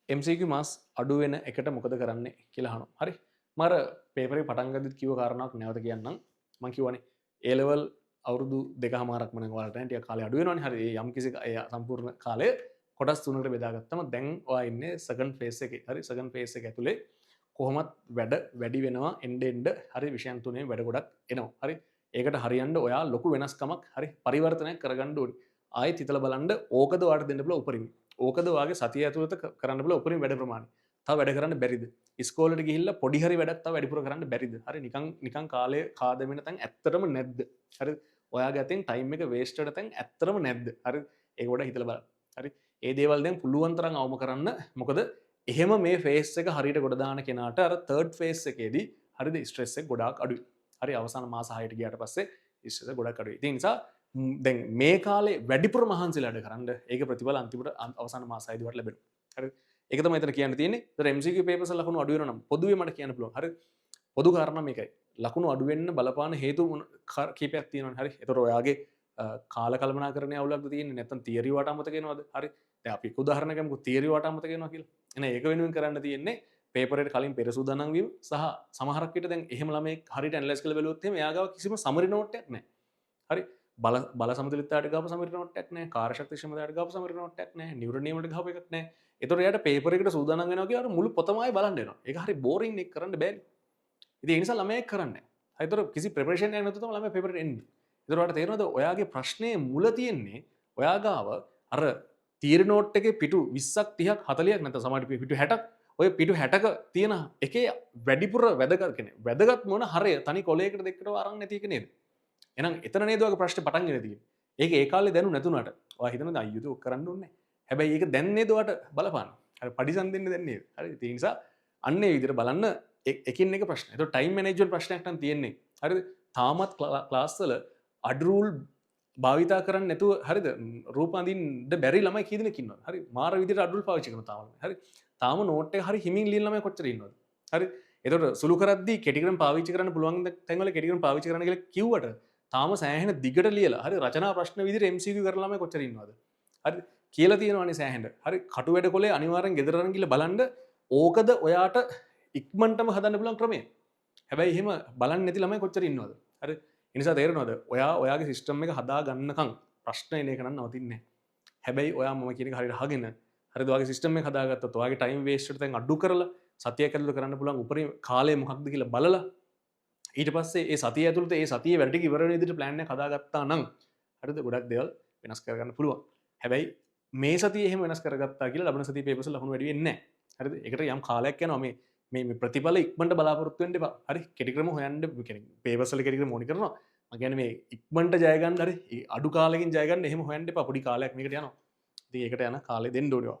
MCQ මාස් අඩු වෙන එකට මොකද කරන්නේ කියලා අහනවා. හරි. මම පේපරේ පටන් ගද්දිත් කිව්ව කාරණාවක් නැවත කියන්නම්. මම කියවනේ A level අවුරුදු 2කමාරක්ම නම් ඔයාලට ටික කාලේ අඩු වෙනවනේ. හරි. ඒ යම්කිසි සම්පූර්ණ කාලය කොටස් තුනකට බෙදාගත්තම දැන් ඔයා ඉන්නේ සෙකන්ඩ් ෆේස් එකේ. හරි. සෙකන්ඩ් ෆේස් එක ඇතුලේ කොහොමත් වැඩ වැඩි වෙනවා එන්න එන්න හරි විෂයන් තුනේ වැඩ ගොඩක් එනවා. හරි. ඒකට හරියන්න ඔයා ලොකු වෙනස්කමක් හරි පරිවර්තනයක් කරගන්න ඕනේ. ආයෙත් හිතලා බලන්න ඕකද ඔයාලට දෙන්න පුළුවන් උපරිම. ඕකද ඔයාගේ සතිය ඇතුළත කරන්න පුළුවන් උපරිම වැඩ ප්‍රමාණය. තව වැඩ කරන්න බැරිද? ඉස්කෝලේට ගිහිල්ලා පොඩි හරි වැඩක් තව වැඩිපුර කරන්න බැරිද? හරි නිකන් කාලය කාදෙමින තැන් ඇත්තටම නැද්ද? හරි ඔයාගේ අතින් ටයිම් එක වේස්ට් වෙන තැන් ඇත්තටම නැද්ද? හරි ඒක පොඩ්ඩක් හිතලා බලන්න. හරි ඒ දේවල් දැන් පුළුවන් තරම් අවම කරන්න. මොකද එහෙම මේ ෆේස් එක හරියට ගොඩ දාන කෙනාට අර තර්ඩ් ෆේස් එකේදී හරිද ස්ට්‍රෙස් එක ගොඩාක් අඩුයි. හරි අවසාන මාස 6ට ගියාට පස්සේ ස්ට්‍රෙස් එක ගොඩක් අඩුයි. ඒ නිසා දැන් මේ කාලේ වැඩිපුර මහන්සිලා වැඩ කරන්න ඒක ප්‍රතිඵල අන්තිමට අවසාන මාස 6 වට ලැබෙනවා. හරි ඒක තමයි එතන කියන්න තියෙන්නේ. ඒතර MCQ papers වල ලකුණු අඩු වෙනවා නම් පොදුවේ මට කියන්න පුළුවන්. හරි පොදු කාරණා මේකයි. ලකුණු අඩු වෙන්න බලපාන හේතු කීපයක් තියෙනවනේ. හරි ඒතර ඔයාගේ කාල කළමනාකරණයේ අවුලක්ද තියෙන්නේ නැත්නම් තියරි වට අමතක වෙනවද? හරි දැන් අපි උදාහරණයක් ගමුකෝ තියරි වට අමතක වෙනවා කියලා. එහෙනම් ඒක වෙනුවෙන් කරන්න තියෙන්නේ පේපර් එකට කලින් පෙර සූදානම් වීම සහ සමහරක් විට දැන් එහෙම ළමෙක් හරියට ඇනලයිස් කරලා බැලුවොත් එහෙම එයා ගාව කිසිම සමරි නෝට් එකක් නැහැ. හරි බල සමතුලිතතාවයට ගාපු සමරි නෝට් එකක් නැහැ. කාර්යශක්ති ක්ෂමතාවට ගාපු සමරි නෝට් එකක් නැහැ. නිවරණ නියමයට ගාපු එකක් නැහැ. ඒතකොට එයාට පේපර් එකට සූදානම් වෙනවා කියලා මුළු පොතම ආයෙ බලන්න වෙනවා. ඒක හරි බෝරින් නේ කරන්න බෑනේ. ඉතින් ඒ නිසා ළමයෙක් කරන්නේ නැහැ. හරි ඒතකොට කිසි ප්‍රෙපරේෂන් එකක් නැතුව තමයි ළමයා පේපර් එකට එන්නේ. ඒතකොට ඔයාලට තේරෙනවද ඔයාගේ ප්‍රශ්නේ මුල තියෙන්නේ ඔයා ගාව අර තියරි නෝට් එකේ පිටු 20ක් 30ක් 40ක් නැත්නම් සමහර පිටු 60ක් ඔය පිටු 60ක තියෙන එකේ වැඩිපුර වැදගත් කියන්නේ වැදගත් මොන හරය තනි කොලයකට දෙකට අරන් නැති එක නේද? එහෙනම් එතන නේද ඔයගේ ප්‍රශ්නේ පටන් ගෙන තියෙන්නේ. ඒක ඒ කාලේ දැනු නැතුණාට ඔයා හිතනද අයියෝ ඒක කරන්න ඕනේ නැහැ. හැබැයි ඒක දැන් නේද ඔයාට බලපාන්නේ. හරි පඩිසම් දෙන්න දැන් නේද? හරි ඒ නිසා අන්න ඒ විදිහට බලන්න එකින් එක ප්‍රශ්න. ඒක ටයිම් මැනේජ්මන්ට් ප්‍රශ්නයක් නම් තියෙන්නේ. හරිද? තාමත් ක්ලාස් වල අඩ් රූල් භාවිතා කරන්න නැතුව හරිද රූප අඳින්න බැරි ළමයි කී දෙනෙක් ඉන්නවද? හරි මාර විදිහට අඩ් රූල් පාවිච්චි කරනවා තාම. හරි තාම නෝට් එක හරි හිමින් ලියන ළමයි කොච්චර ඉන්නවද? හරි එතකොට සුළු කරද්දී කෙටිග්‍රෑම් පාවිච්චි කරන්න පුළුවන් තැන්වල කෙටිග්‍රෑම් පාවිච්චි කරන්න කියලා කිව්වට තාම සෑහෙන දිගට ලියලා හරි රචනා ප්‍රශ්න විදිහට MCQ කරන ළමයි කොච්චර ඉන්නවද? හරි කියලා තියෙනවානේ සෑහෙන. හරි කටු වැඩ කොලේ අනිවාර්යෙන් ගෙදර අරන් ගිහලා බලන්න ඕකද ඔයාට ඉක්මනටම හදන්න පුළුවන් ක්‍රමය. හැබැයි එහෙම බලන්නේ නැති ළමයි කොච්චර ඉන්නවද? හරි ඒ නිසා තේරෙනවද? ඔයා ඔයාගේ සිස්ටම් එක හදා ගන්නකම් ප්‍රශ්න එන එක නම් නවතින්නේ නැහැ. හැබැයි ඔයා මම කියන එක හරියට අහගෙන හරිද ඔයාගේ සිස්ටම් එක හදාගත්තොත් ඔයාගේ ටයිම් වේස්ට් එක දැන් අඩු කරලා සතියක් ඇතුළත කරන්න පුළුවන් උපරිම කාලය මොකක්ද කියලා බලලා ඊට පස්සේ ඒ සතිය ඇතුළත ඒ සතියේ වැඩ ටික ඉවර වෙන විදිහට ප්ලෑන් එකක් හදාගත්තා නම් හරිද ගොඩක් දේවල් වෙනස් කරගන්න පුළුවන්. හැබැයි මේ සතියේ එහෙම වෙනස් කරගත්තා කියලා ලබන සතියේ පේපර්ස් වල ලකුණු වැඩි වෙන්නේ නැහැ. හරිද? ඒකට යම් කාලයක් යනවා මේ ප්‍රතිඵල ඉක්මනට බලාපොරොත්තු වෙන්න එපා. හරි? කෙටි ක්‍රම හොයන්න කියන්නේ පේපර්ස් වල කෙටි ක්‍රම ඕනි කරනවා. මම කියන්නේ මේ ඉක්මනට ජය ගන්න හරි අඩු කාලෙකින් ජය ගන්න එහෙම හොයන්න එපා. පොඩි කාලයක් මේකට යනවා. ඉතින් ඒකට යන කාලේ දෙන්න ඕනේ.